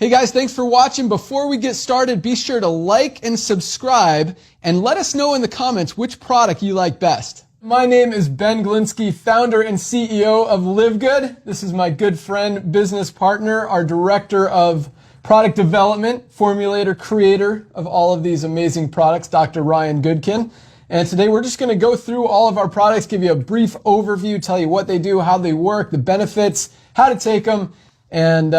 Hey guys, thanks for watching. Before we get started, be sure to like and subscribe and let us know in the comments which product you like best. My name is Ben Glinsky, founder and CEO of livegood. This is my good friend, business partner, our director of product development, formulator, creator of all of these amazing products, Dr. Ryan Goodkin. And today we're just going to go through all of our products, give you a brief overview, tell you what they do, how they work, the benefits, how to take them, and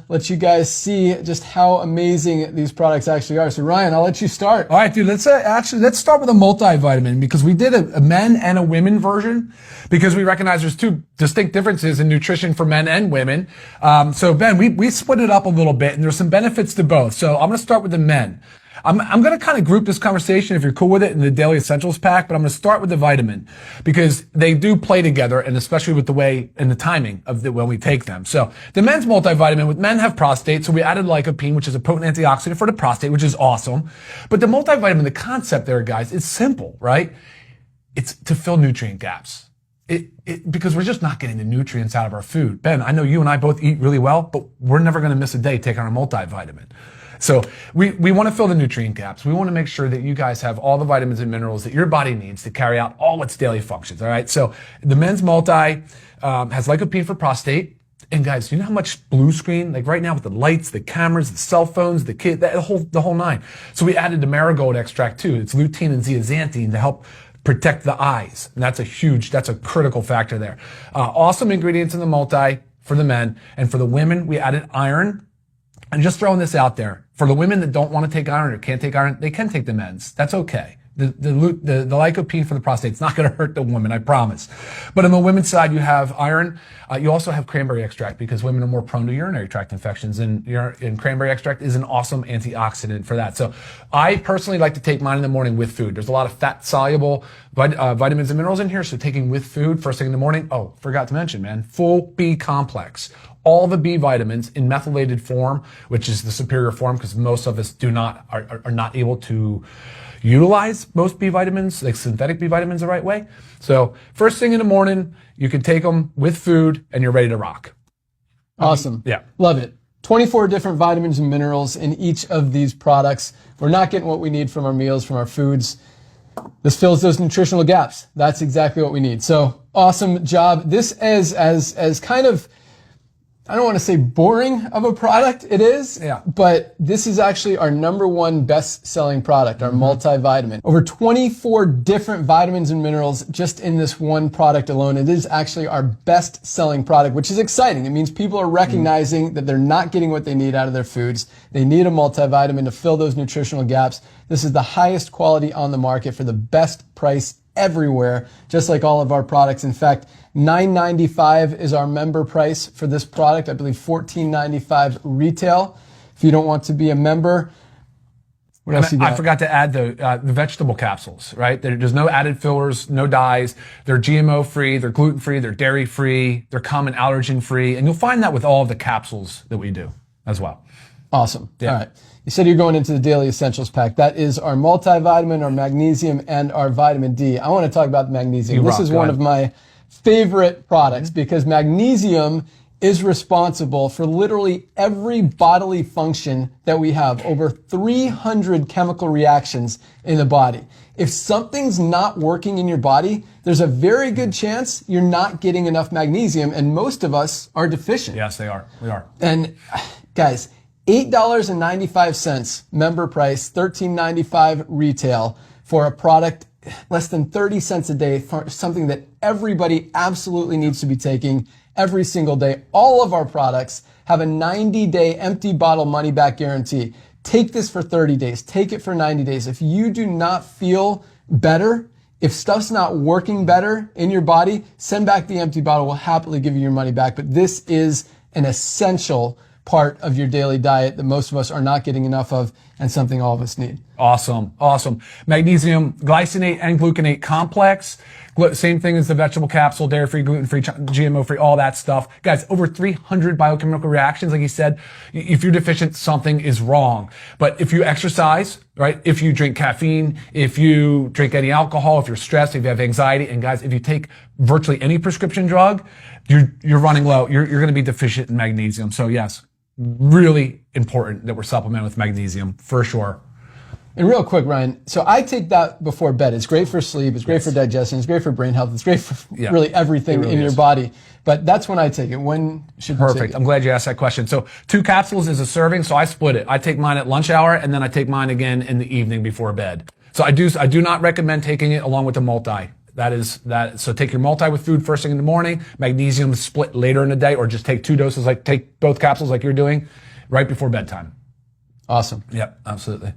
let you guys see just how amazing these products actually are. So Ryan, I'll let you start. All right, dude, let's start with a multivitamin, because we did a men and a women version because we recognize there's two distinct differences in nutrition for men and women. So Ben, we split it up a little bit, and there's some benefits to both. So I'm going to start with the men. I'm going to kind of group this conversation, if you're cool with it, in the Daily Essentials pack, but I'm going to start with the vitamin because they do play together, and especially with the way and the timing of when we take them. So the men's multivitamin, with men have prostate, so we added lycopene, which is a potent antioxidant for the prostate, which is awesome. But the multivitamin, the concept there, guys, is simple, right? It's to fill nutrient gaps. Because we're just not getting the nutrients out of our food. Ben, I know you and I both eat really well, but we're never going to miss a day taking our multivitamin. So we want to fill the nutrient gaps. We want to make sure that you guys have all the vitamins and minerals that your body needs to carry out all its daily functions. All right. So the men's multi has lycopene for prostate. And guys, you know how much blue screen, like right now with the lights, the cameras, the cell phones, the whole nine. So we added the marigold extract too. It's lutein and zeaxanthine to help protect the eyes. And that's a critical factor there. Awesome ingredients in the multi for the men. And for the women, we added iron. And just throwing this out there, for the women that don't want to take iron or can't take iron, they can take the men's. That's okay. The lycopene for the prostate, it's not going to hurt the woman, I promise. But on the women's side, you have iron. You also have cranberry extract because women are more prone to urinary tract infections, and cranberry extract is an awesome antioxidant for that. So I personally like to take mine in the morning with food. There's a lot of fat-soluble vitamins and minerals in here, so taking with food first thing in the morning. Oh, forgot to mention, man, full B complex. All the B vitamins in methylated form, which is the superior form because most of us are not able to utilize most B vitamins, like synthetic B vitamins, the right way. So first thing in the morning, you can take them with food and you're ready to rock. Awesome. Yeah. Love it. 24 different vitamins and minerals in each of these products. We're not getting what we need from our meals, from our foods. This fills those nutritional gaps. That's exactly what we need. So awesome job. This is as kind of, I don't want to say boring of a product, it is, yeah. But this is actually our #1 best-selling product, our multivitamin. Over 24 different vitamins and minerals just in this one product alone. It is actually our best-selling product, which is exciting. It means people are recognizing that they're not getting what they need out of their foods. They need a multivitamin to fill those nutritional gaps. This is the highest quality on the market for the best price everywhere, just like all of our products. In fact, $9.95 is our member price for this product. I believe $14.95 retail. If you don't want to be a member, what else you got? I forgot to add the vegetable capsules, right? There's no added fillers, no dyes. They're GMO free, they're gluten free, they're dairy free, they're common allergen free, and you'll find that with all of the capsules that we do as well. Awesome. Yeah. All right. You said you're going into the Daily Essentials pack. That is our multivitamin, our magnesium, and our vitamin D. I want to talk about the magnesium. This is one of my favorite products because magnesium is responsible for literally every bodily function that we have. Over 300 chemical reactions in the body. If something's not working in your body, there's a very good chance you're not getting enough magnesium, and most of us are deficient. Yes, they are. We are. And guys, $8.95 member price, $13.95 retail for a product less than 30 cents a day for something that everybody absolutely needs to be taking every single day. All of our products have a 90-day empty bottle money back guarantee. Take this for 30 days. Take it for 90 days. If you do not feel better, if stuff's not working better in your body, send back the empty bottle. We'll happily give you your money back. But this is an essential part of your daily diet that most of us are not getting enough of and something all of us need. Awesome. Awesome. Magnesium glycinate and gluconate complex. Same thing as the vegetable capsule, dairy-free, gluten-free, GMO-free, all that stuff. Guys, over 300 biochemical reactions. Like you said, if you're deficient, something is wrong. But if you exercise, right, if you drink caffeine, if you drink any alcohol, if you're stressed, if you have anxiety, and guys, if you take virtually any prescription drug, you're running low. You're going to be deficient in magnesium. So yes. really important that we're supplementing with magnesium for sure. And real quick, Ryan, so I take that before bed. It's great for sleep. It's great for digestion. It's great for brain health. It's great for really everything in your body. But that's when I take it. When should you take it? I'm glad you asked that question. So 2 capsules is a serving, so I split it. I take mine at lunch hour, and then I take mine again in the evening before bed. So I do not recommend taking it along with the multi. So take your multi with food first thing in the morning, magnesium split later in the day, or just take 2 doses, like take both capsules like you're doing right before bedtime. Awesome. Yep, absolutely.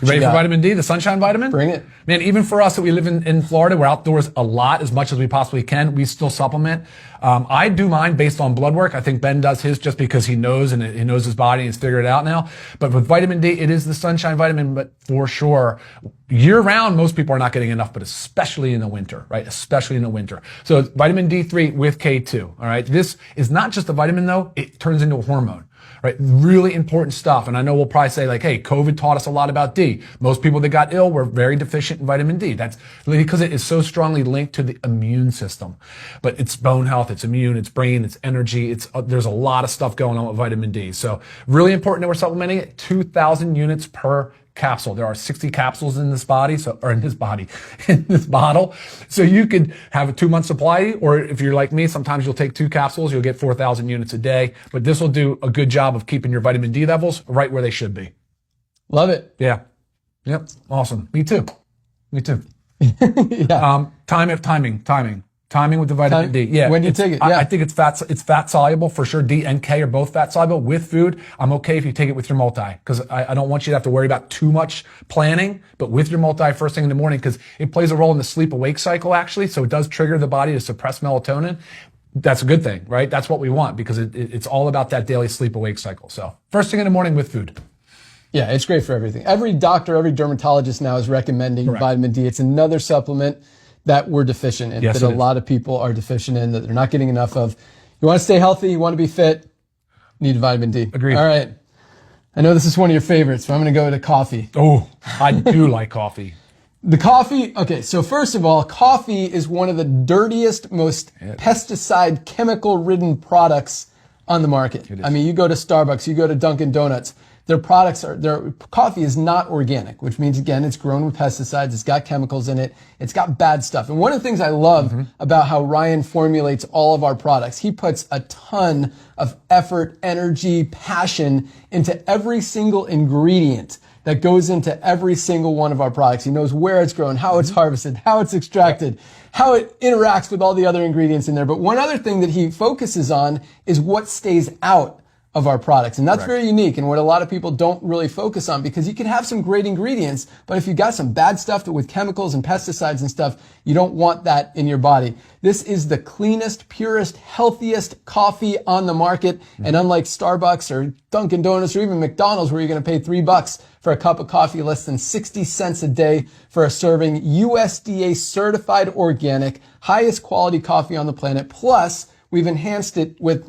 You ready for vitamin D, the sunshine vitamin? Bring it. Man, even for us that we live in Florida, we're outdoors a lot, as much as we possibly can. We still supplement. I do mine based on blood work. I think Ben does his just because he knows, and he knows his body and he's figured it out now. But with vitamin D, it is the sunshine vitamin, but for sure, year round, most people are not getting enough, but especially in the winter, right? Especially in the winter. So it's vitamin D3 with K2, all right? This is not just a vitamin though, it turns into a hormone. Right? Really important stuff. And I know we'll probably say like, hey, COVID taught us a lot about D. Most people that got ill were very deficient in vitamin D. That's really because it is so strongly linked to the immune system. But it's bone health, it's immune, it's brain, it's energy. There's a lot of stuff going on with vitamin D. So really important that we're supplementing it. 2,000 units per capsule. There are 60 capsules in this body, in this bottle. So you could have a 2-month supply, or if you're like me, sometimes you'll take 2 capsules, you'll get 4,000 units a day. But this will do a good job of keeping your vitamin D levels right where they should be. Love it. Yeah. Yep. Awesome. Me too. Yeah. Timing with the vitamin D. Yeah. When do you take it? Yeah. I think it's fat soluble for sure. D and K are both fat soluble with food. I'm okay if you take it with your multi, because I don't want you to have to worry about too much planning, but with your multi first thing in the morning, because it plays a role in the sleep awake cycle actually. So it does trigger the body to suppress melatonin. That's a good thing, right? That's what we want, because it's all about that daily sleep awake cycle. So first thing in the morning with food. Yeah, it's great for everything. Every doctor, every dermatologist now is recommending vitamin D. It's another supplement that we're deficient in, that a lot of people are deficient in, that they're not getting enough of. You want to stay healthy, you want to be fit, need vitamin D. Agreed. All right. I know this is one of your favorites, so I'm going to go to coffee. Oh, I do like coffee. The coffee, okay, so first of all, coffee is one of the dirtiest, most pesticide, chemical-ridden products on the market. I mean, you go to Starbucks, you go to Dunkin' Donuts, their coffee is not organic, which means, again, it's grown with pesticides, it's got chemicals in it, it's got bad stuff. And one of the things I love about how Ryan formulates all of our products, he puts a ton of effort, energy, passion into every single ingredient that goes into every single one of our products. He knows where it's grown, how it's harvested, how it's extracted, how it interacts with all the other ingredients in there. But one other thing that he focuses on is what stays out of our products. And that's very unique, and what a lot of people don't really focus on, because you can have some great ingredients, but if you got some bad stuff with chemicals and pesticides and stuff, you don't want that in your body. This is the cleanest, purest, healthiest coffee on the market. And unlike Starbucks or Dunkin' Donuts or even McDonald's, where you're going to pay $3 for a cup of coffee, less than 60 cents a day for a serving, USDA certified organic, highest quality coffee on the planet. Plus, we've enhanced it with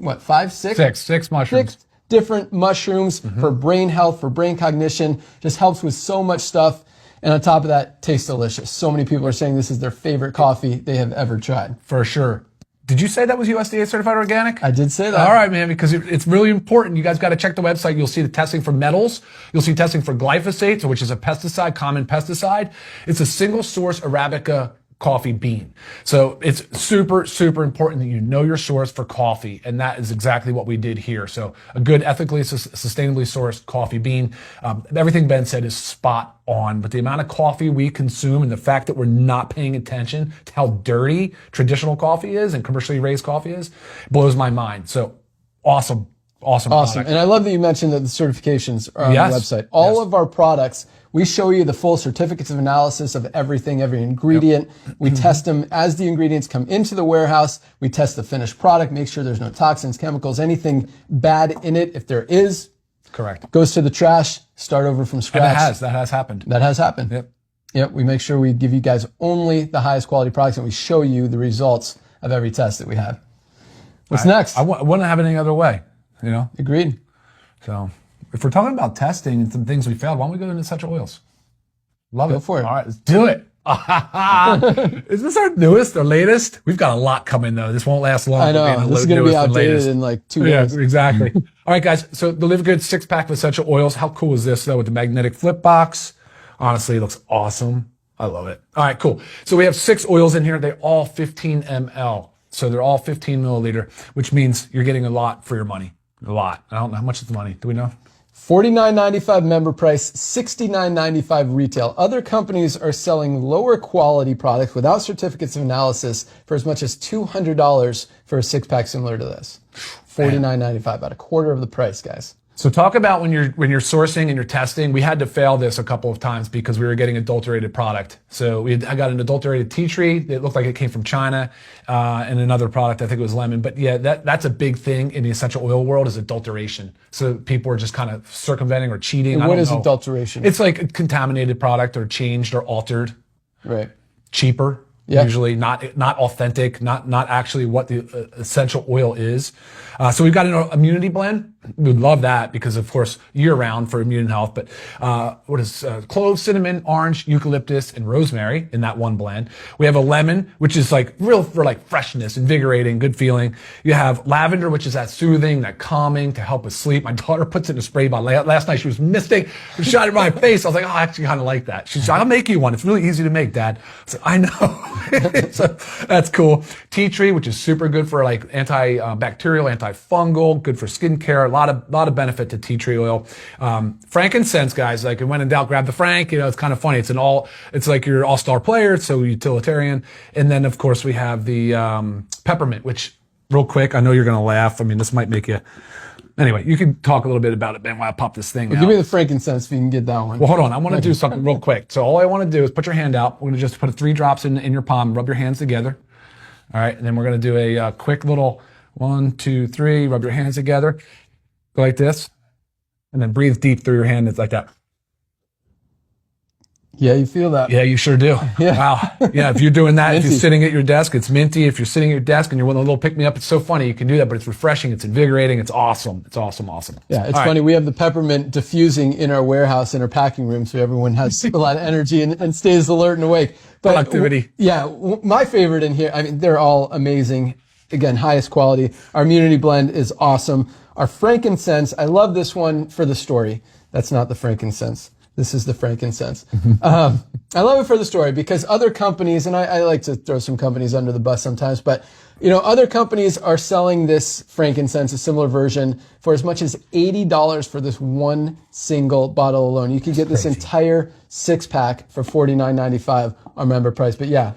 six mushrooms. 6 different mushrooms for brain health, for brain cognition. Just helps with so much stuff. And on top of that, tastes delicious. So many people are saying this is their favorite coffee they have ever tried. For sure. Did you say that was USDA certified organic? I did say that. All right, man, because it's really important. You guys got to check the website. You'll see the testing for metals. You'll see testing for glyphosate, which is a pesticide, common pesticide. It's a single source Arabica coffee bean. So it's super, super important that you know your source for coffee. And that is exactly what we did here. So a good, ethically, sustainably sourced coffee bean. Everything Ben said is spot on, but the amount of coffee we consume and the fact that we're not paying attention to how dirty traditional coffee is and commercially raised coffee is blows my mind. So awesome product. And I love that you mentioned that the certifications are on the website. All of our products, we show you the full certificates of analysis of everything, every ingredient. We test them as the ingredients come into the warehouse. We test the finished product, make sure there's no toxins, chemicals, anything bad in it. If there is, goes to the trash, start over from scratch. And that has happened. That has happened. Yep. We make sure we give you guys only the highest quality products, and we show you the results of every test that we have. What's next? I wouldn't have it any other way. You know? Agreed. So if we're talking about testing and some things we failed, why don't we go into essential oils? Love it. Go for it. All right, let's do it. Is this our newest or latest? We've got a lot coming though. This won't last long. I know. This is going to be outdated in like 2 days. Yeah, exactly. All right, guys. So the livegood 6-pack of essential oils. How cool is this though with the magnetic flip box? Honestly, it looks awesome. I love it. All right, cool. So we have 6 oils in here. They're all 15 ml. So they're all 15 milliliter, which means you're getting a lot for your money. A lot. I don't know. How much is the money? Do we know? $49.95 member price, $69.95 retail. Other companies are selling lower quality products without certificates of analysis for as much as $200 for a 6-pack similar to this. $49.95, about a quarter of the price, guys. So talk about when you're sourcing and you're testing. We had to fail this a couple of times because we were getting adulterated product. So I got an adulterated tea tree. It looked like it came from China, and another product, I think it was lemon. But yeah, that's a big thing in the essential oil world is adulteration. So people are just kind of circumventing or cheating. And what is adulteration? It's like a contaminated product or changed or altered. Right. Cheaper. Yeah. Usually not authentic, not actually what the essential oil is. So we've got an immunity blend. We'd love that because, of course, year-round for immune health. But what is clove, cinnamon, orange, eucalyptus, and rosemary in that one blend. We have a lemon, which is like real for like freshness, invigorating, good feeling. You have lavender, which is that soothing, that calming to help with sleep. My daughter puts it in a spray bottle. Last night she was misting, shot it in my face. I was like, oh, I actually kind of like that. She's like, I'll make you one. It's really easy to make, Dad. I said, I know. So that's cool. Tea tree, which is super good for like antibacterial, antifungal, good for skincare. A lot of benefit to tea tree oil. Frankincense, guys, like when in doubt, grab the Frank. You know, it's kind of funny. It's like your all-star player. It's so utilitarian. And then of course we have the peppermint, which real quick, I know you're going to laugh. I mean, this might make you. Anyway, you can talk a little bit about it, Ben, while I pop this thing out. Give me the frankincense if you can get that one. Well, hold on. I want to do something real quick. So all I want to do is put your hand out. We're going to just put 3 drops in your palm, rub your hands together. All right. And then we're going to do a quick little 1, 2, 3, rub your hands together. Go like this. And then breathe deep through your hand. It's like that. Yeah, you feel that. Yeah, you sure do. Yeah. Wow. Yeah, if you're doing that, if Minty. you're sitting at your desk, it's minty. If you're sitting at your desk and you're with a little pick-me-up, it's so funny. You can do that, but it's refreshing. It's invigorating. It's awesome. It's awesome. Yeah, it's All funny. right. We have the peppermint diffusing in our warehouse, in our packing room, so everyone has a lot of energy and stays alert and awake. But Productivity. My favorite in here, I mean, they're all amazing. Again, highest quality. Our immunity blend is awesome. Our frankincense, I love this one for the story. That's not the frankincense. This is the frankincense. I love it for the story because other companies, and I like to throw some companies under the bus sometimes, but other companies are selling this frankincense, a similar version, for as much as $80 for this one single bottle alone. You could get this entire 6-pack for $49.95 our member price. But yeah,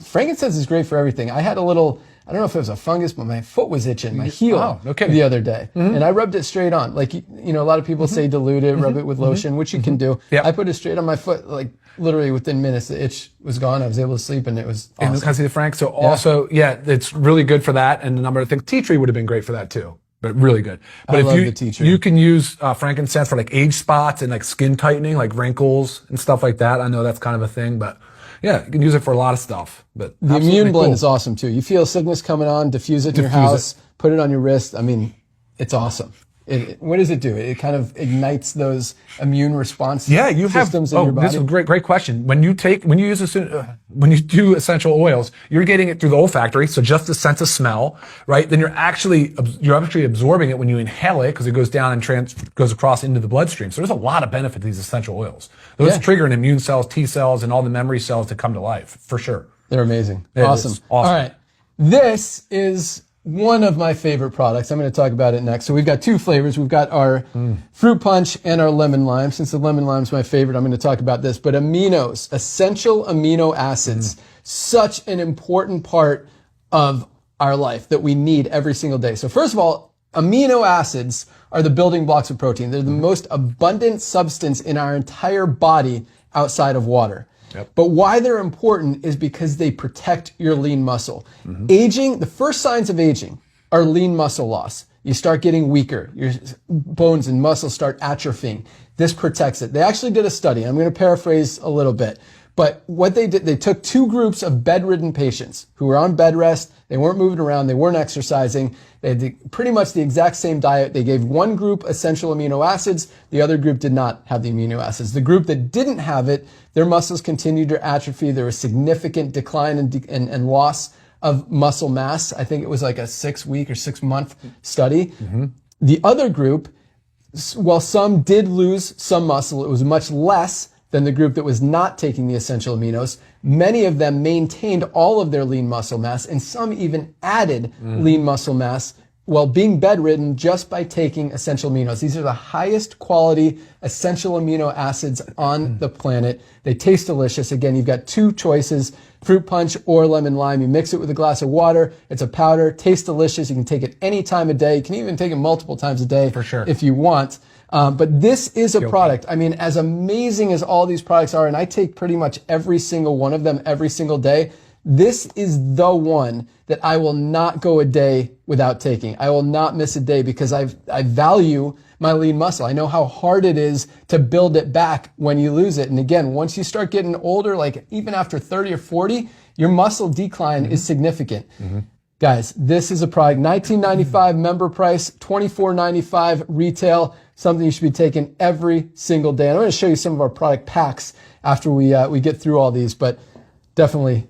frankincense is great for everything. I had a little, I don't know if it was a fungus, but my foot was itching, my heel the other day. And I rubbed it straight on. Like, a lot of people say dilute it, rub it with lotion, which you can do. Yep. I put it straight on my foot, like literally within minutes, the itch was gone. I was able to sleep and it was awesome. And can I see the Frank? So also, it's really good for that. And a number of things. Tea tree would have been great for that too. But really good. But I if love you the tea tree. you can use frankincense for like age spots and like skin tightening, like wrinkles and stuff like that. I know that's kind of a thing, but yeah, you can use it for a lot of stuff. But the immune blend is awesome too. You feel sickness coming on, diffuse it in your house, put it on your wrist. I mean, it's awesome. What does it do? It kind of ignites those immune response systems in your body. This is a great question. When you do essential oils, you're getting it through the olfactory, so just the sense of smell, right? Then you're actually absorbing it when you inhale it because it goes down and goes across into the bloodstream. So there's a lot of benefit to these essential oils. Those trigger an immune cells, T cells, and all the memory cells to come to life for sure. They're amazing. Awesome. All right, this is one of my favorite products. I'm going to talk about it next. So we've got 2 flavors. We've got our fruit punch and our lemon lime. Since the lemon lime is my favorite, I'm going to talk about this. But aminos, essential amino acids, such an important part of our life that we need every single day. So first of all, amino acids are the building blocks of protein. They're the most abundant substance in our entire body outside of water. Yep. But why they're important is because they protect your lean muscle. Aging, the first signs of aging are lean muscle loss. You start getting weaker. Your bones and muscles start atrophying. This protects it. They actually did a study. I'm going to paraphrase a little bit. But what they did, they took 2 groups of bedridden patients who were on bed rest. They weren't moving around. They weren't exercising. They had pretty much the exact same diet. They gave one group essential amino acids. The other group did not have the amino acids. The group that didn't have it, their muscles continued to atrophy. There was significant decline and loss of muscle mass. I think it was like a 6-week or 6-month study. The other group, while some did lose some muscle, it was much less than the group that was not taking the essential aminos. Many of them maintained all of their lean muscle mass, and some even added lean muscle mass while being bedridden just by taking essential aminos. These are the highest quality essential amino acids on the planet. They taste delicious. Again, you've got 2 choices, fruit punch or lemon lime. You mix it with a glass of water. It's a powder, tastes delicious. You can take it any time of day. You can even take it multiple times a day for sure if you want. But this is a product. I mean, as amazing as all these products are, and I take pretty much every single one of them every single day, this is the one that I will not go a day without taking. I will not miss a day because I value my lean muscle. I know how hard it is to build it back when you lose it. And again, once you start getting older, like even after 30 or 40, your muscle decline is significant. Guys, this is a product, $19.95 member price, $24.95 retail, something you should be taking every single day. And I'm going to show you some of our product packs after we get through all these, but definitely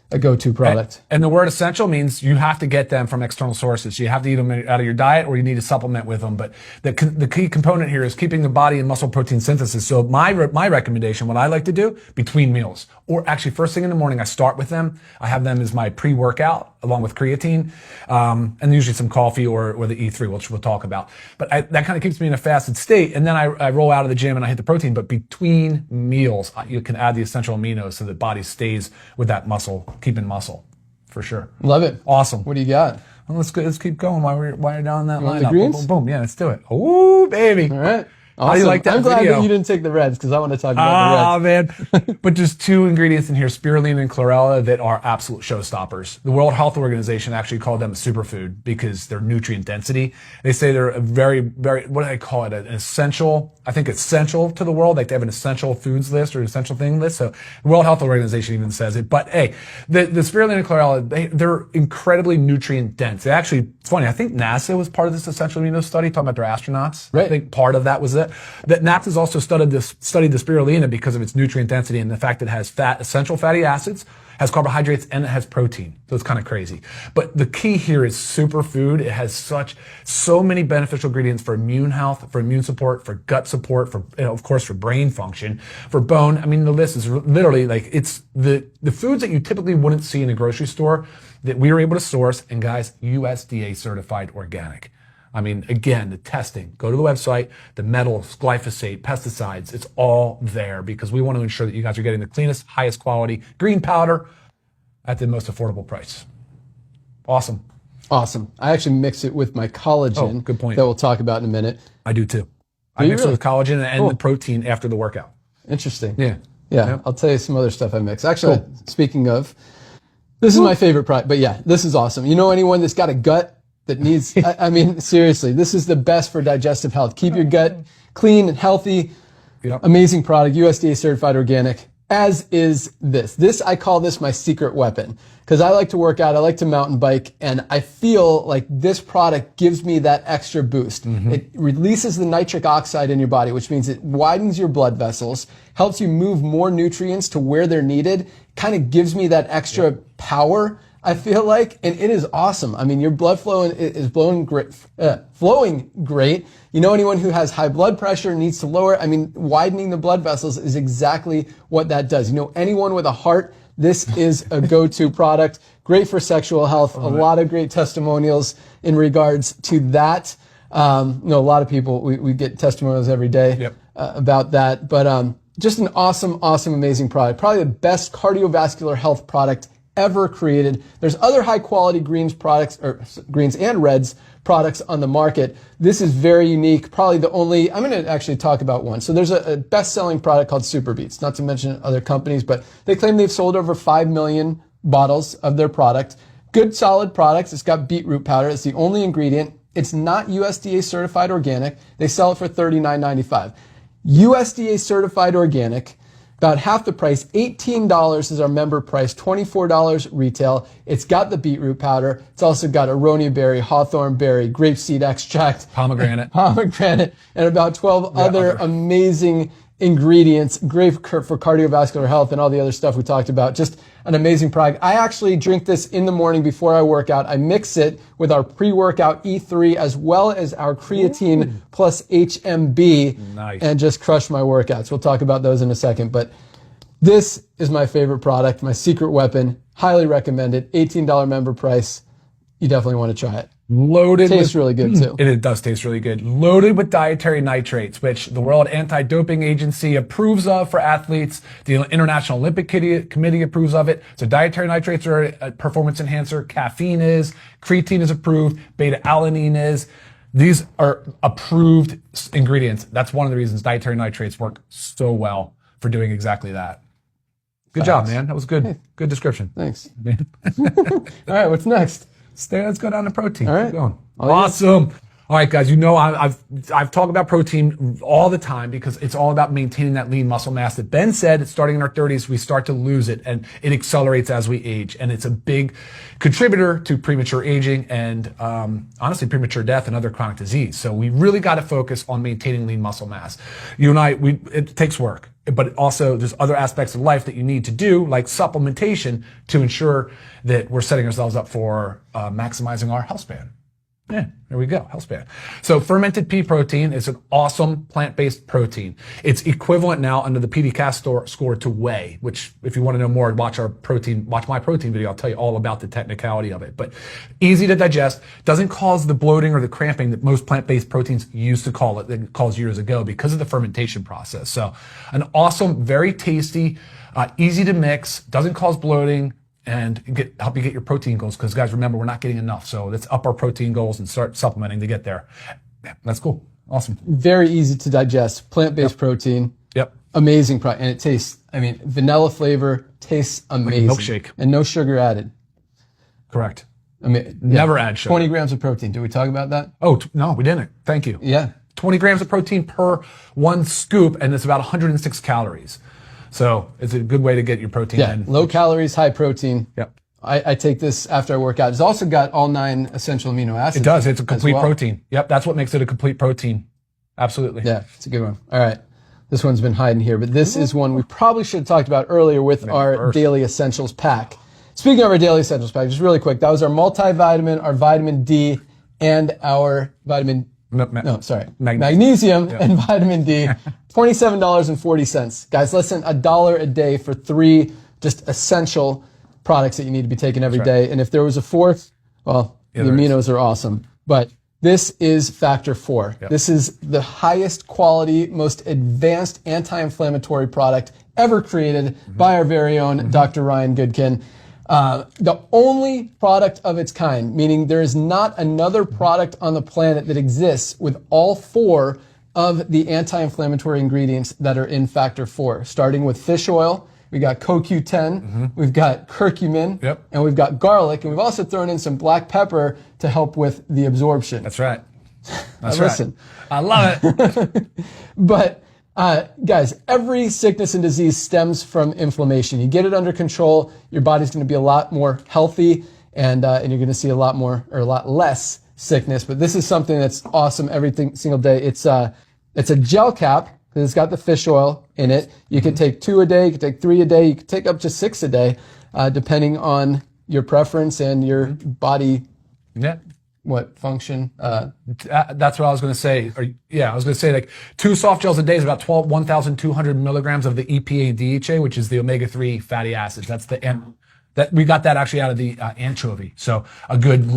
a go-to product. And the word essential means you have to get them from external sources. You have to eat them out of your diet or you need to supplement with them. But the key component here is keeping the body in muscle protein synthesis. So my recommendation, what I like to do between meals, or actually first thing in the morning, I start with them. I have them as my pre-workout along with creatine, and usually some coffee or the E3, which we'll talk about. But that kind of keeps me in a fasted state. And then I roll out of the gym and I hit the protein. But between meals, you can add the essential aminos so that the body stays with that muscle, keeping muscle, for sure. Love it. Awesome. What do you got? Well, let's keep going while you're down that line. The greens? Boom, boom, boom. Yeah, let's do it. Ooh, baby. All right. Awesome. How do you like that I'm glad video? that you didn't take the reds because I want to talk about the reds. Oh, man. But there's 2 ingredients in here, spirulina and chlorella, that are absolute showstoppers. The World Health Organization actually called them a superfood because their nutrient density. They say they're a very, very, what do they call it? An essential, I think essential to the world. Like they have an essential foods list or an essential thing list. So the World Health Organization even says it. But hey, the spirulina and chlorella, they're incredibly nutrient dense. They actually, it's funny, I think NASA was part of this essential amino study, talking about their astronauts. Right. I think part of that was it. That NAPS has also studied the spirulina because of its nutrient density and the fact that it has essential fatty acids, has carbohydrates, and it has protein. So it's kind of crazy. But the key here is superfood. It has so many beneficial ingredients for immune health, for immune support, for gut support, for, of course, for brain function, for bone. I mean, the list is literally like, it's the foods that you typically wouldn't see in a grocery store that we were able to source. And guys, USDA certified organic. I mean, again, the testing, go to the website, the metals, glyphosate, pesticides, it's all there because we want to ensure that you guys are getting the cleanest, highest quality green powder at the most affordable price. Awesome. Awesome. I actually mix it with my collagen. Oh, good point. That we'll talk about in a minute. I do too. I you mix really? it with collagen and the protein after the workout. Interesting. Yeah. Yeah. Yep. I'll tell you some other stuff I mix. Actually, speaking of, this is my favorite product, but yeah, this is awesome. You know anyone that's got a gut that needs, I mean, seriously, this is the best for digestive health. Keep your gut clean and healthy. Yep. Amazing product, USDA certified organic, as is this. I call this my secret weapon because I like to work out, I like to mountain bike, and I feel like this product gives me that extra boost. It releases the nitric oxide in your body, which means it widens your blood vessels, helps you move more nutrients to where they're needed, kind of gives me that extra power, I feel like, and it is awesome. I mean, your blood flow is flowing great. You know, anyone who has high blood pressure needs to lower. I mean, widening the blood vessels is exactly what that does. You know, anyone with a heart, this is a go-to product. Great for sexual health. A lot of great testimonials in regards to that. You know, a lot of people, we get testimonials every day about that. But just an awesome, amazing product. Probably the best cardiovascular health product ever created. There's other high quality greens products, or greens and reds products on the market. This is very unique. Probably the only, I'm going to actually talk about one. So there's a best selling product called Super Beets, not to mention other companies, but they claim they've sold over 5 million bottles of their product. Good solid products. It's got beetroot powder. It's the only ingredient. It's not USDA certified organic. They sell it for $39.95. USDA certified organic About half the price, $18 is our member price, $24 retail. It's got the beetroot powder. It's also got aronia berry, hawthorn berry, grapeseed extract, Pomegranate, and about 12 other amazing ingredients, great for cardiovascular health and all the other stuff we talked about. Just an amazing product. I actually drink this in the morning before I work out. I mix it with our pre-workout E3 as well as our creatine plus HMB and just crush my workouts. We'll talk about those in a second, but this is my favorite product, my secret weapon. Highly recommend it. $18 member price. You definitely want to try it. Loaded Tastes really good too. It does taste really good. Loaded with dietary nitrates, which the World Anti-Doping Agency approves of for athletes. The International Olympic Committee approves of it. So dietary nitrates are a performance enhancer. Caffeine is. Creatine is approved. Beta-alanine is. These are approved ingredients. That's one of the reasons dietary nitrates work so well for doing exactly that. Good job, man. That was good. Hey. Good description. Thanks. All right, what's next? Let's go down to protein. All right. Keep going. Awesome. All right, guys, I've talked about protein all the time because it's all about maintaining that lean muscle mass that Ben said, starting in our 30s, we start to lose it and it accelerates as we age. And it's a big contributor to premature aging and, honestly, premature death and other chronic disease. So we really got to focus on maintaining lean muscle mass. You and I, it takes work, but also there's other aspects of life that you need to do, like supplementation, to ensure that we're setting ourselves up for maximizing our health span. Yeah, there we go, health span. So fermented pea protein is an awesome plant-based protein. It's equivalent now under the PDCAAST score to whey, which if you want to know more, watch my protein video. I'll tell you all about the technicality of it. But easy to digest, doesn't cause the bloating or the cramping that most plant-based proteins used to call it, that it caused years ago because of the fermentation process. So an awesome, very tasty, easy to mix, doesn't cause bloating, and help you get your protein goals. Because guys, remember, we're not getting enough. So let's up our protein goals and start supplementing to get there. Yeah, that's cool. Awesome. Very easy to digest. Plant-based protein. Yep. Amazing product. And it tastes, vanilla flavor, tastes amazing. Like a milkshake. And no sugar added. Correct. Never add sugar. 20 grams of protein. Did we talk about that? Oh, no, we didn't. Thank you. Yeah. 20 grams of protein per one scoop, and it's about 106 calories. So it's a good way to get your protein in. Low calories, high protein. Yep. I take this after I work out. It's also got all 9 essential amino acids. It does. It's a complete protein. Yep. That's what makes it a complete protein. Absolutely. Yeah, it's a good one. All right. This one's been hiding here, but this is one we probably should have talked about earlier with our Daily Essentials pack. Speaking of our Daily Essentials pack, just really quick, that was our multivitamin, our vitamin D, and our magnesium and vitamin D. $27.40. Guys, less than $1 a day for 3 just essential products that you need to be taking every day. And if there was a fourth, well, the aminos are awesome. But this is factor 4. Yep. This is the highest quality, most advanced anti-inflammatory product ever created by our very own Dr. Ryan Goodkin. The only product of its kind, meaning there is not another product on the planet that exists with all 4 of the anti-inflammatory ingredients that are in factor 4, starting with fish oil. We got CoQ10, we've got curcumin, and we've got garlic, and we've also thrown in some black pepper to help with the absorption. That's right. Listen. I love it. But guys, every sickness and disease stems from inflammation. You get it under control, your body's going to be a lot more healthy, and you're going to see a lot less sickness. But this is something that's awesome every single day. It's a gel cap because it's got the fish oil in it. You can take 2 a day, you can take 3 a day, you can take up to 6 a day, depending on your preference and your body. Yeah. What function? That's what I was going to say. I was going to say like 2 soft gels a day is about 1,200 milligrams of the EPA and DHA, which is the omega-3 fatty acids. That's that we got that actually out of the anchovy. So a good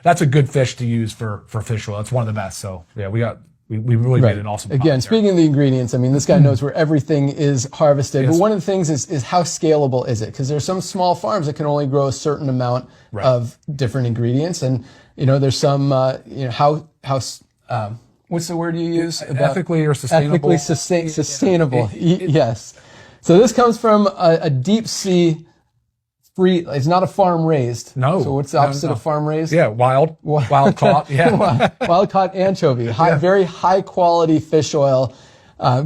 that's a good fish to use for fish oil. It's one of the best. So yeah, we really made an awesome. Again, speaking of the ingredients, this guy knows where everything is harvested. Yes. But one of the things is how scalable is it? Because there's some small farms that can only grow a certain amount of different ingredients, and there's some how what's the word you use? Ethically or sustainable. Ethically sustainable. Yes. So this comes from a deep sea. It's not a farm raised. No. So what's the opposite of farm raised? Yeah, wild caught. Yeah. Wild caught anchovy. Very high quality fish oil,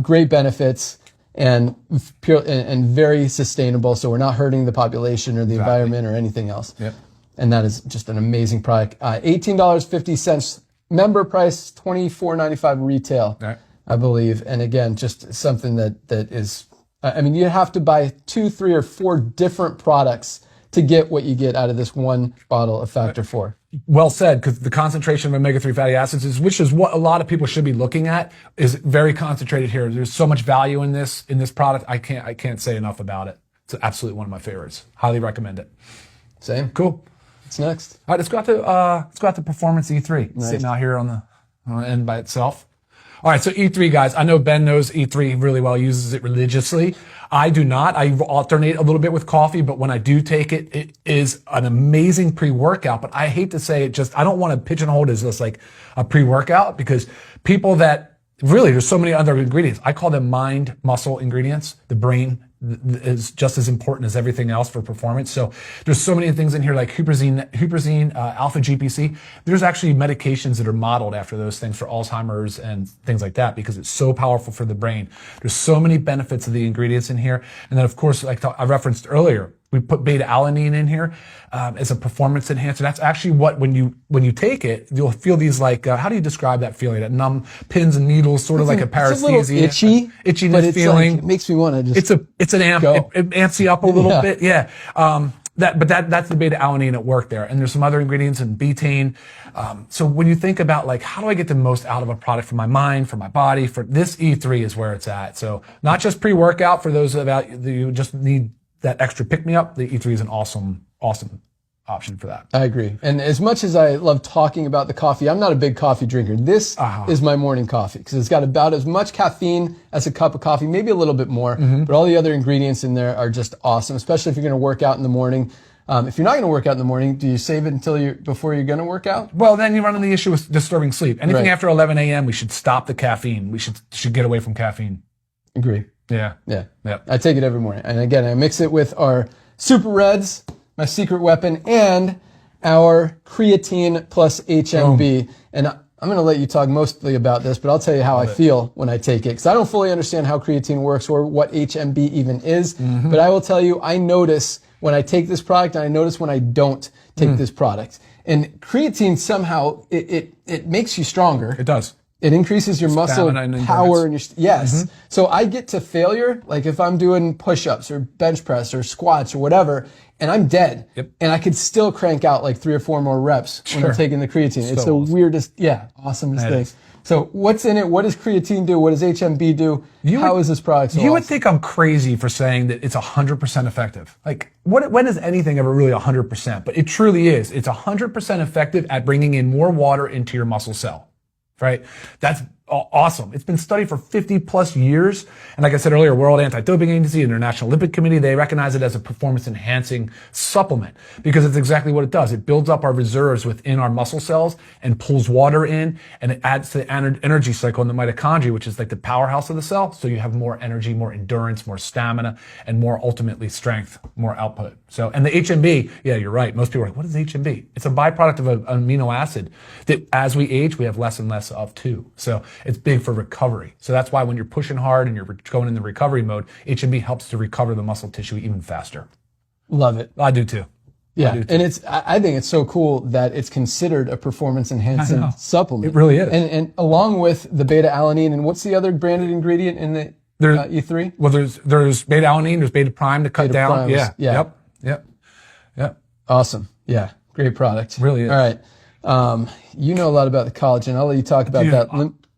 great benefits. and pure and very sustainable. So we're not hurting the population or the environment or anything else. Yep. And that is just an amazing product. $18.50 member price, $24.95 retail, Right. I believe. And again, just something that is, I mean, you have to buy 2, 3, or 4 different products to get what you get out of this one bottle of Factor 4. Well said, because the concentration of omega-3 fatty acids which is what a lot of people should be looking at, is very concentrated here. There's so much value in this product. I can't say enough about it. It's absolutely one of my favorites. Highly recommend it. Same. Cool. What's next? All right, let's go out to Performance E3. Nice. Sitting out here on the end by itself. All right, so E3, guys. I know Ben knows E3 really well, uses it religiously. I do not. I alternate a little bit with coffee, but when I do take it, it is an amazing pre-workout. But I hate to say it, I don't want to pigeonhole it as just like a pre-workout, because people that really, there's so many other ingredients. I call them mind muscle ingredients. The brain is just as important as everything else for performance. So there's so many things in here like huperzine, alpha GPC. There's actually medications that are modeled after those things for Alzheimer's and things like that, because it's so powerful for the brain. There's so many benefits of the ingredients in here. And then of course, like I referenced earlier, we put beta alanine in here as a performance enhancer. That's actually what, when you take it, you'll feel these like, how do you describe that feeling? That numb pins and needles, sort of like a paresthesia. It's a little itchy, itchiness but it's feeling. Like, it makes me want to just It's an amp. It amps you up a little bit. Yeah. That's the beta alanine at work there. And there's some other ingredients in betaine. So when you think about like, how do I get the most out of a product for my mind, for my body, for this E3 is where it's at. So not just pre-workout for those that you just need that extra pick-me-up, the E3 is an awesome option for that. I agree. And as much as I love talking about the coffee, I'm not a big coffee drinker. This is my morning coffee because it's got about as much caffeine as a cup of coffee, maybe a little bit more, but all the other ingredients in there are just awesome, especially if you're going to work out in the morning. If you're not going to work out in the morning, do you save it until before you're going to work out? Well, then you run into the issue with disturbing sleep. Anything after 11 a.m., we should stop the caffeine. We should get away from caffeine. Agree. Yeah. I take it every morning. And again, I mix it with our Super Reds, my secret weapon, and our creatine plus HMB. Boom. And I'm going to let you talk mostly about this, but I'll tell you how I feel when I take it. Because I don't fully understand how creatine works or what HMB even is. But I will tell you, I notice when I take this product and I notice when I don't take this product. And creatine somehow, it makes you stronger. It does. It increases your muscle power and your, So I get to failure, like if I'm doing push-ups or bench press or squats or whatever, and I'm dead. And I could still crank out like 3 or 4 more reps when I'm taking the creatine. It's the weirdest, awesomest thing. So what's in it? What does creatine do? What does HMB do? How is this product so awesome? You would think I'm crazy for saying that it's 100% effective. Like, when is anything ever really 100%? But it truly is. It's 100% effective at bringing in more water into your muscle cell. Right? That's awesome. It's been studied for 50 plus years. And like I said earlier, World Anti-Doping Agency, International Lipid Committee, they recognize it as a performance enhancing supplement because it's exactly what it does. It builds up our reserves within our muscle cells and pulls water in, and it adds to the energy cycle in the mitochondria, which is like the powerhouse of the cell. So you have more energy, more endurance, more stamina, and more ultimately strength, more output. So, and the HMB, yeah, you're right. Most people are like, what is HMB? It's a byproduct of an amino acid that as we age, we have less and less of too. So it's big for recovery. So that's why when you're pushing hard and you're going in the recovery mode, HMB helps to recover the muscle tissue even faster. Love it. I do too. Yeah, and I think it's so cool that it's considered a performance enhancing supplement. It really is. And along with the beta alanine, and what's the other branded ingredient in the E3? Well, there's beta alanine, there's beta prime to cut down. Yep. Awesome. Yeah, great product. Really is. All right. You know a lot about the collagen. I'll let you talk about that.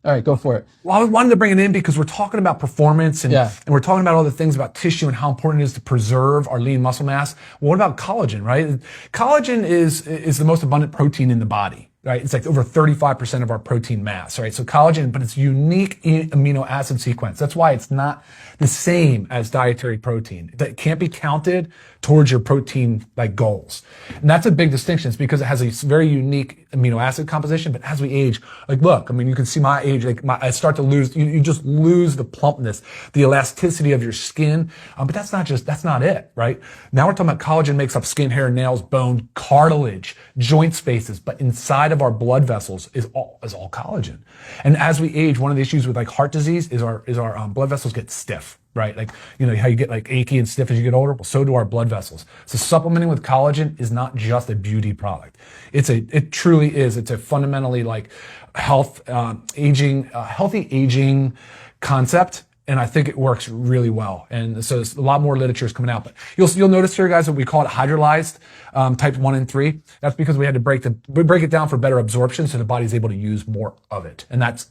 All right, go for it. Well, I wanted to bring it in because we're talking about performance and we're talking about all the things about tissue and how important it is to preserve our lean muscle mass. Well, what about collagen, right? Collagen is the most abundant protein in the body, right? It's like over 35% of our protein mass, right? So collagen, but it's unique amino acid sequence. That's why it's not the same as dietary protein. That can't be counted towards your protein like goals. And that's a big distinction. It's because it has a very unique amino acid composition, but as we age, like look, I mean, you can see my age, like I start to lose, you just lose the plumpness, the elasticity of your skin. But that's not it, right? Now we're talking about collagen makes up skin, hair, nails, bone, cartilage, joint spaces, but inside of our blood vessels is all collagen. And as we age, one of the issues with like heart disease is our blood vessels get stiff. right? Like, how you get like achy and stiff as you get older? Well, so do our blood vessels. So supplementing with collagen is not just a beauty product. It truly is. It's a fundamentally like healthy aging concept. And I think it works really well. And so there's a lot more literature is coming out. But you'll notice here, guys, that we call it hydrolyzed type 1 and 3. That's because we had to break it down for better absorption so the body's able to use more of it. And that's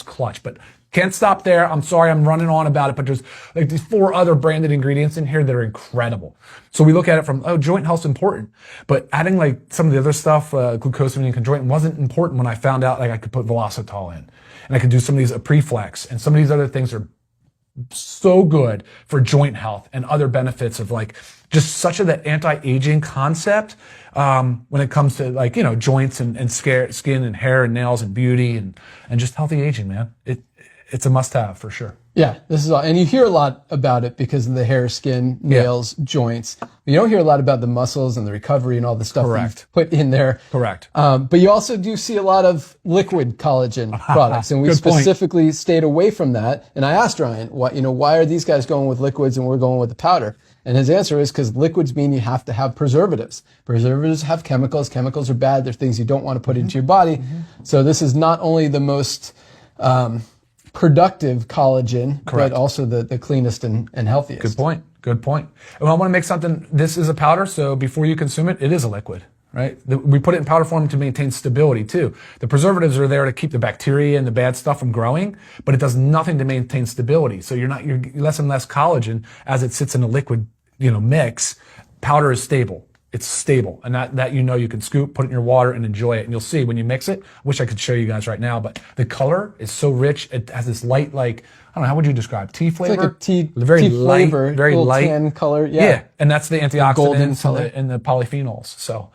clutch. But can't stop there. I'm sorry, I'm running on about it, but there's like these 4 other branded ingredients in here that are incredible. So we look at it from, joint health's important. But adding like some of the other stuff, glucosamine and chondroitin, wasn't important when I found out like I could put Velocitol in. And I could do some of these Preflex, and some of these other things are so good for joint health and other benefits of like just such that anti-aging concept when it comes to like, joints and skin and hair and nails and beauty and just healthy aging, man. It's a must-have for sure. Yeah, this is all, and you hear a lot about it because of the hair, skin, nails, joints. You don't hear a lot about the muscles and the recovery and all the stuff you put in there. Correct. But you also do see a lot of liquid collagen products, and we specifically stayed away from that. And I asked Ryan, why are these guys going with liquids and we're going with the powder? And his answer is because liquids mean you have to have preservatives. Preservatives have chemicals. Chemicals are bad. They're things you don't want to put into your body. So this is not only the most productive collagen, but also the cleanest and healthiest. Good point. And I want to make something, this is a powder, so before you consume it, it is a liquid, right? We put it in powder form to maintain stability too. The preservatives are there to keep the bacteria and the bad stuff from growing, but it does nothing to maintain stability. So you're less and less collagen as it sits in a liquid, mix. Powder is stable. It's stable, and that you can scoop, put it in your water, and enjoy it. And you'll see when you mix it. I wish I could show you guys right now, but the color is so rich. It has this light, like, I don't know, how would you describe tea flavor? It's like a tea, very tea light, flavor, very light tan color. Yeah, and that's the antioxidants golden color. and the polyphenols. So.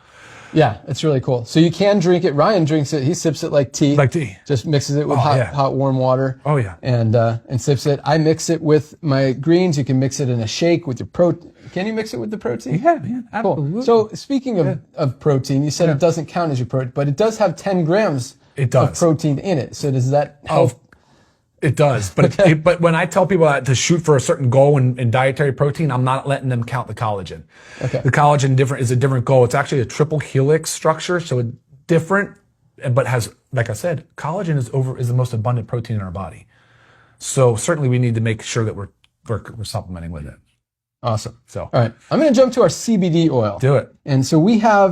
Yeah, it's really cool. So you can drink it. Ryan drinks it. He sips it like tea. Like tea. Just mixes it with hot, warm water. Oh, yeah. And sips it. I mix it with my greens. You can mix it in a shake with your protein. Can you mix it with the protein? Yeah, man. Absolutely. Cool. So speaking of protein, you said it doesn't count as your protein, but it does have 10 grams of protein in it. So does that help? It does, but but when I tell people to shoot for a certain goal in dietary protein, I'm not letting them count the collagen. Okay. The collagen is a different goal. It's actually a triple helix structure, so it's different, but has, like I said, collagen is the most abundant protein in our body. So certainly we need to make sure that we're supplementing with it. Awesome. So all right, I'm going to jump to our CBD oil. Do it. And so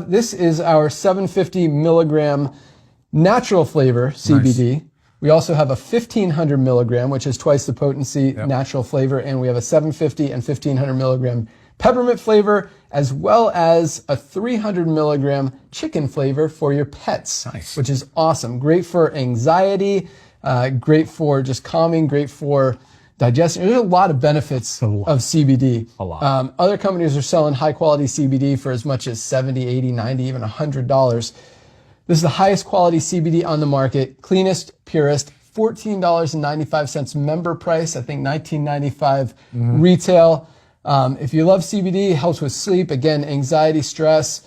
this is our 750 milligram natural flavor CBD. Nice. We also have a 1,500 milligram, which is twice the potency, natural flavor, and we have a 750 and 1,500 milligram peppermint flavor, as well as a 300 milligram chicken flavor for your pets, which is awesome. Great for anxiety, great for just calming, great for digestion. There's a lot of benefits of CBD. A lot. Other companies are selling high quality CBD for as much as $70, $80, $90, even $100. This is the highest quality CBD on the market, cleanest, purest, $14.95 member price, I think $19.95 retail. If you love CBD, it helps with sleep, again, anxiety, stress,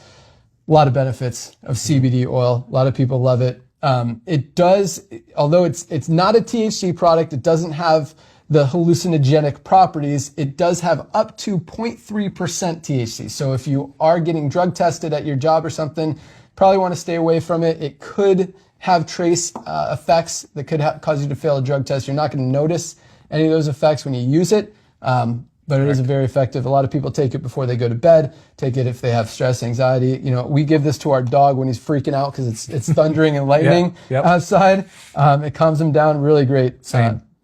a lot of benefits of CBD oil. A lot of people love it. It does, although it's not a THC product, it doesn't have the hallucinogenic properties. It does have up to 0.3% THC. So if you are getting drug tested at your job or something, probably want to stay away from it. It could have trace effects that could cause you to fail a drug test. You're not going to notice any of those effects when you use it, but it is very effective. A lot of people take it before they go to bed, take it if they have stress, anxiety. We give this to our dog when he's freaking out because it's thundering and lightning outside. It calms him down. Really great.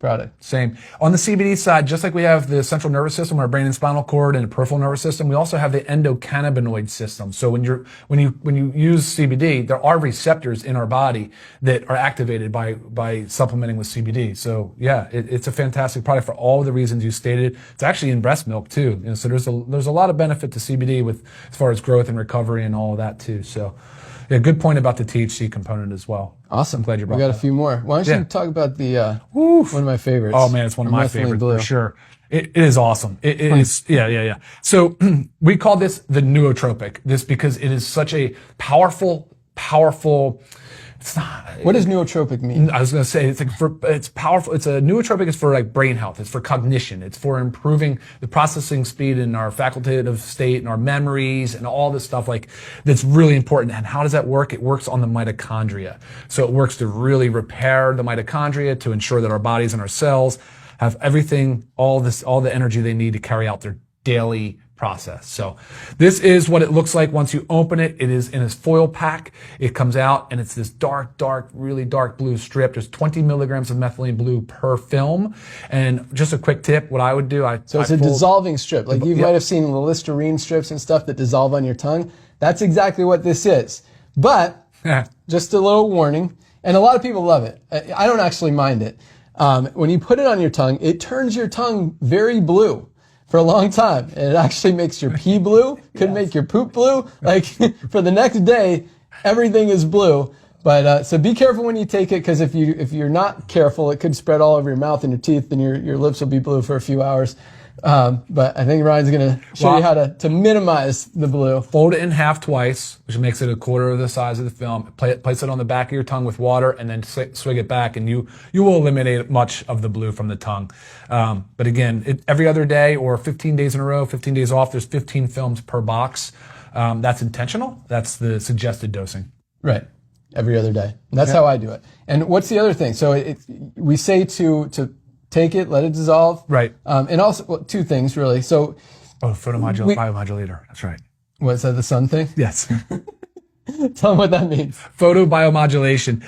Product. Same. On the CBD side, just like we have the central nervous system, our brain and spinal cord, and the peripheral nervous system, we also have the endocannabinoid system. So when you use CBD, there are receptors in our body that are activated by supplementing with CBD. So yeah, it's a fantastic product for all the reasons you stated. It's actually in breast milk too. So there's a lot of benefit to CBD as far as growth and recovery and all of that too. So yeah, good point about the THC component as well. Awesome. I'm glad you brought that. We got a few more. Why don't you talk about the one of my favorites? Oh man, it's one of my favorites for sure. It is awesome. It is, yeah. So we call this the nootropic. This because it is such a powerful It's not. What does nootropic mean? I was going to say it's powerful. It's a nootropic is for like brain health. It's for cognition. It's for improving the processing speed in our facultative state and our memories and all this stuff like that's really important. And how does that work? It works on the mitochondria. So it works to really repair the mitochondria to ensure that our bodies and our cells have everything, all the energy they need to carry out their daily process. So this is what it looks like once you open it. It is in a foil pack. It comes out and it's this dark, really dark blue strip. There's 20 milligrams of methylene blue per film. And just a quick tip, what I would do, So it's a dissolving strip. Like you might have seen the Listerine strips and stuff that dissolve on your tongue. That's exactly what this is. But just a little warning, and a lot of people love it. I don't actually mind it. When you put it on your tongue, it turns your tongue very blue for a long time. And it actually makes your pee blue, could make your poop blue. Like for the next day, everything is blue. But so be careful when you take it, because if you're not careful, it could spread all over your mouth and your teeth, and your lips will be blue for a few hours. But I think Ryan's going to show you how to minimize the blue. Fold it in half twice, which makes it a quarter of the size of the film. Place it on the back of your tongue with water, and then swig it back, and you will eliminate much of the blue from the tongue. But again, every other day or 15 days in a row, 15 days off, there's 15 films per box. That's intentional. That's the suggested dosing. Right. Every other day. And that's how I do it. And what's the other thing? So we say to take it, let it dissolve. Right. And also, two things really. So, biomodulator. That's right. What's that, the sun thing? Yes. Tell them what that means. Photobiomodulation,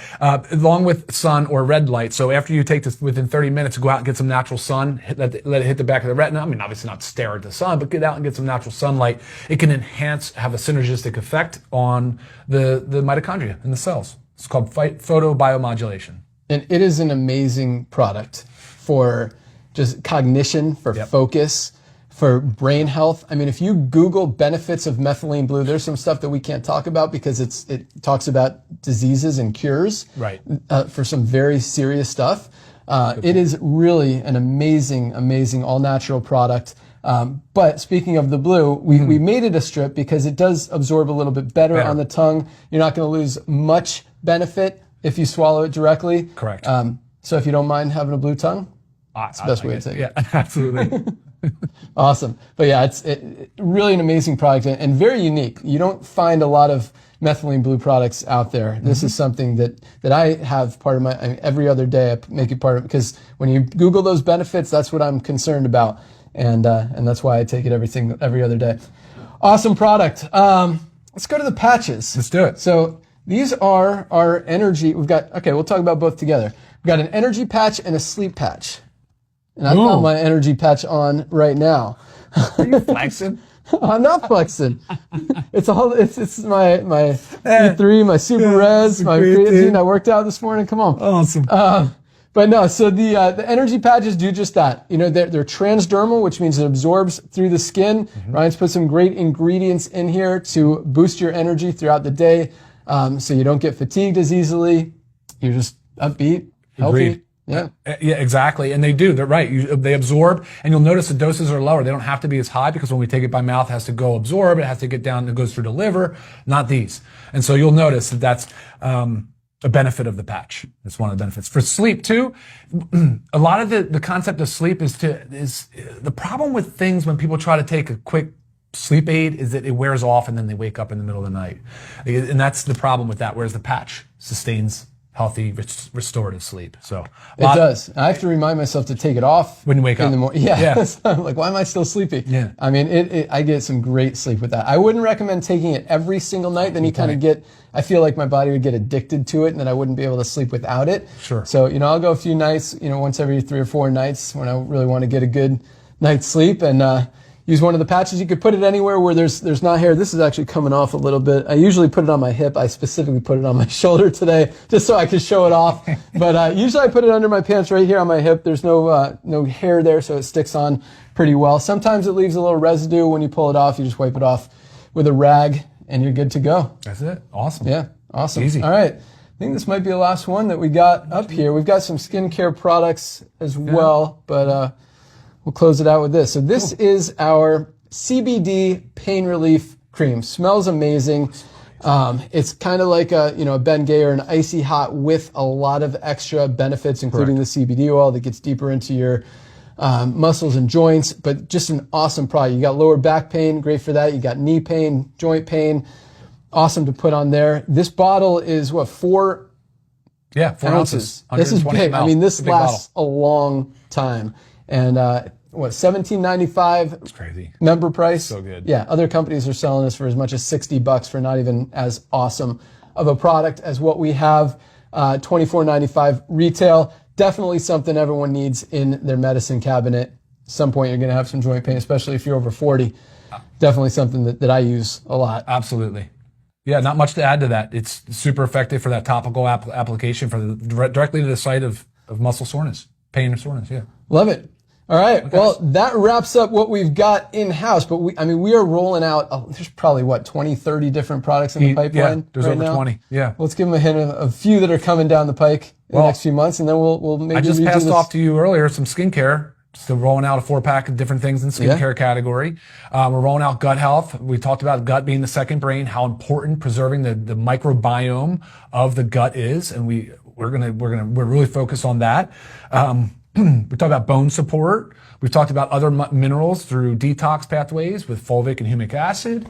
along with sun or red light. So after you take this, within 30 minutes, go out and get some natural sun, let it hit the back of the retina. I mean, obviously not stare at the sun, but get out and get some natural sunlight. It can have a synergistic effect on the mitochondria in the cells. It's called photobiomodulation. And it is an amazing product for just cognition, for focus, for brain health. I mean, if you Google benefits of methylene blue, there's some stuff that we can't talk about because it talks about diseases and cures for some very serious stuff. It is really an amazing all-natural product. But speaking of the blue, we made it a strip because it does absorb a little bit better on the tongue. You're not going to lose much benefit if you swallow it directly. Correct. So if you don't mind having a blue tongue, it's the best way to take it. Yeah, absolutely. Awesome. But yeah, it's really an amazing product and very unique. You don't find a lot of methylene blue products out there. This is something that I have part of every other day I make it part of, because when you Google those benefits, that's what I'm concerned about. And that's why I take it every other day. Awesome product. Let's go to the patches. Let's do it. So these are our energy. We'll talk about both together. We've got an energy patch and a sleep patch. And I've got my energy patch on right now. Are you flexing? I'm not flexing. It's my E3, my Super Res, my creatine. I worked out this morning. Come on. Awesome. But no, so the energy patches do just that. You know, they're transdermal, which means it absorbs through the skin. Ryan's put some great ingredients in here to boost your energy throughout the day, so you don't get fatigued as easily. You're just upbeat, healthy. Agreed. Yeah. Yeah, exactly. And they do. They're right. They absorb, and you'll notice the doses are lower. They don't have to be as high because when we take it by mouth, it has to go absorb. It has to get down. It goes through the liver, not these. And so you'll notice that that's a benefit of the patch. It's one of the benefits. For sleep too, a lot of the concept of sleep is the problem with things when people try to take a quick sleep aid is that it wears off and then they wake up in the middle of the night. And that's the problem with that, whereas the patch sustains healthy, restorative sleep. So it does. I have to remind myself to take it off when you wake up in the morning. Yeah. I'm like, why am I still sleepy? Yeah. I mean, I get some great sleep with that. I wouldn't recommend taking it every single night. Then you kind of I feel like my body would get addicted to it and then I wouldn't be able to sleep without it. Sure. So, I'll go a few nights, once every 3 or 4 nights when I really want to get a good night's sleep and, use one of the patches. You could put it anywhere where there's not hair. This is actually coming off a little bit. I usually put it on my hip. I specifically put it on my shoulder today just so I could show it off. But usually I put it under my pants right here on my hip. There's no hair there, so it sticks on pretty well. Sometimes it leaves a little residue. When you pull it off, you just wipe it off with a rag and you're good to go. That's it. Awesome. Yeah, awesome. Easy. All right. I think this might be the last one that we got up here. We've got some skincare products as well, but we'll close it out with this. So this is our CBD pain relief cream. Smells amazing. It's kind of like a Bengay or an Icy Hot with a lot of extra benefits, including the CBD oil that gets deeper into your muscles and joints, but just an awesome product. You got lower back pain, great for that. You got knee pain, joint pain, awesome to put on there. This bottle is what, 4 ounces. This is big. ml. I mean, this It's a big lasts a long time. And what, $17.95? It's crazy. Member price. So good. Yeah, other companies are selling this for as much as $60 for not even as awesome of a product as what we have. $24.95 retail. Definitely something everyone needs in their medicine cabinet. At some point, you're going to have some joint pain, especially if you're over 40. Definitely something that I use a lot. Absolutely. Yeah, not much to add to that. It's super effective for that topical application directly to the site of muscle soreness, pain or soreness. Yeah. Love it. All right. Okay. Well, that wraps up what we've got in-house, but we are rolling out, there's probably 20, 30 different products in the pipeline. Yeah, there's over 20. Yeah. Let's give them a hint of a few that are coming down the pike in the next few months, and then we'll maybe I just passed off to you earlier some skincare. Still rolling out a 4-pack of different things in skincare category. We're rolling out gut health. We talked about gut being the second brain, how important preserving the microbiome of the gut is, and we're really focused on that. We talked about bone support. We've talked about other minerals through detox pathways with fulvic and humic acid.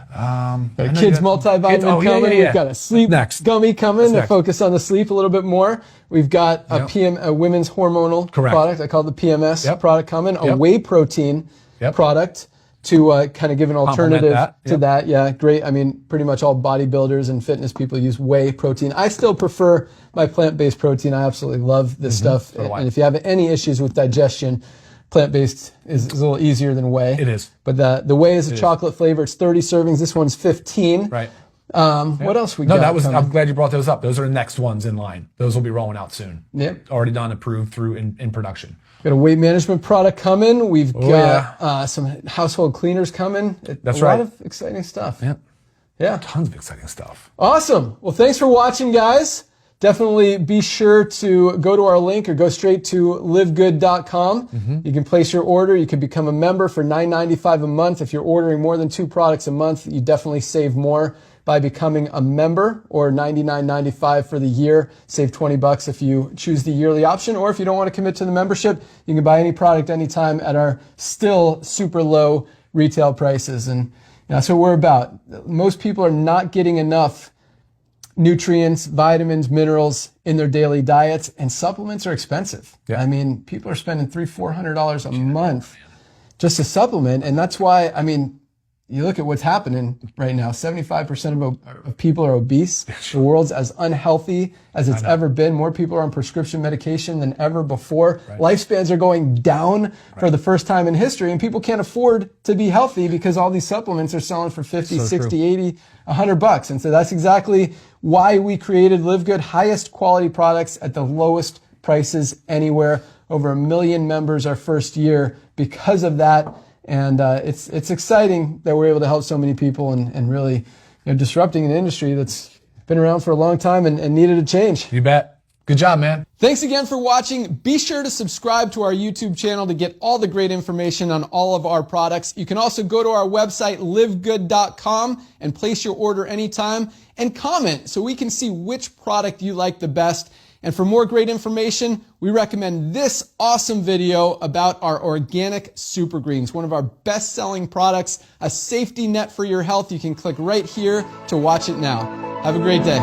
Kids multivitamin coming. We've got a sleep gummy coming to focus on the sleep a little bit more. We've got a women's hormonal product. I call it the PMS product coming. A whey protein product to kind of give an alternative to that. Yeah, great. I mean, pretty much all bodybuilders and fitness people use whey protein. I still prefer my plant-based protein. I absolutely love this stuff. And if you have any issues with digestion, plant-based is a little easier than whey. It is. But the whey is a chocolate flavor. It's 30 servings. This one's 15. Right. What else we got? I'm glad you brought those up. Those are the next ones in line. Those will be rolling out soon. Yep. Already done, approved through in production. Got a weight management product coming. We've got some household cleaners coming. That's a lot of exciting stuff. Yeah. Tons of exciting stuff. Awesome. Well, thanks for watching, guys. Definitely be sure to go to our link or go straight to livegood.com. You can place your order. You can become a member for $9.95 a month. If you're ordering more than 2 products a month, you definitely save more by becoming a member, or $99.95 for the year. Save $20 if you choose the yearly option, or if you don't want to commit to the membership, you can buy any product anytime at our still super low retail prices. And that's what we're about. Most people are not getting enough nutrients, vitamins, minerals in their daily diets, and supplements are expensive. I mean, people are spending $300-400 a month just to supplement, and that's why, I mean, you look at what's happening right now. 75% of people are obese. The world's as unhealthy as it's ever been. More people are on prescription medication than ever before. Lifespans are going down for the first time in history, and people can't afford to be healthy because all these supplements are selling for 50, 60, 80, $100. And so that's exactly why we created Live Good, highest quality products at the lowest prices anywhere. Over 1 million members our first year because of that. And it's exciting that we're able to help so many people and really disrupting an industry that's been around for a long time and needed a change. You bet. Good job, man. Thanks again for watching. Be sure to subscribe to our YouTube channel to get all the great information on all of our products. You can also go to our website, livegood.com, and place your order anytime and comment so we can see which product you like the best. And for more great information, we recommend this awesome video about our organic super greens, one of our best-selling products, a safety net for your health. You can click right here to watch it now. Have a great day.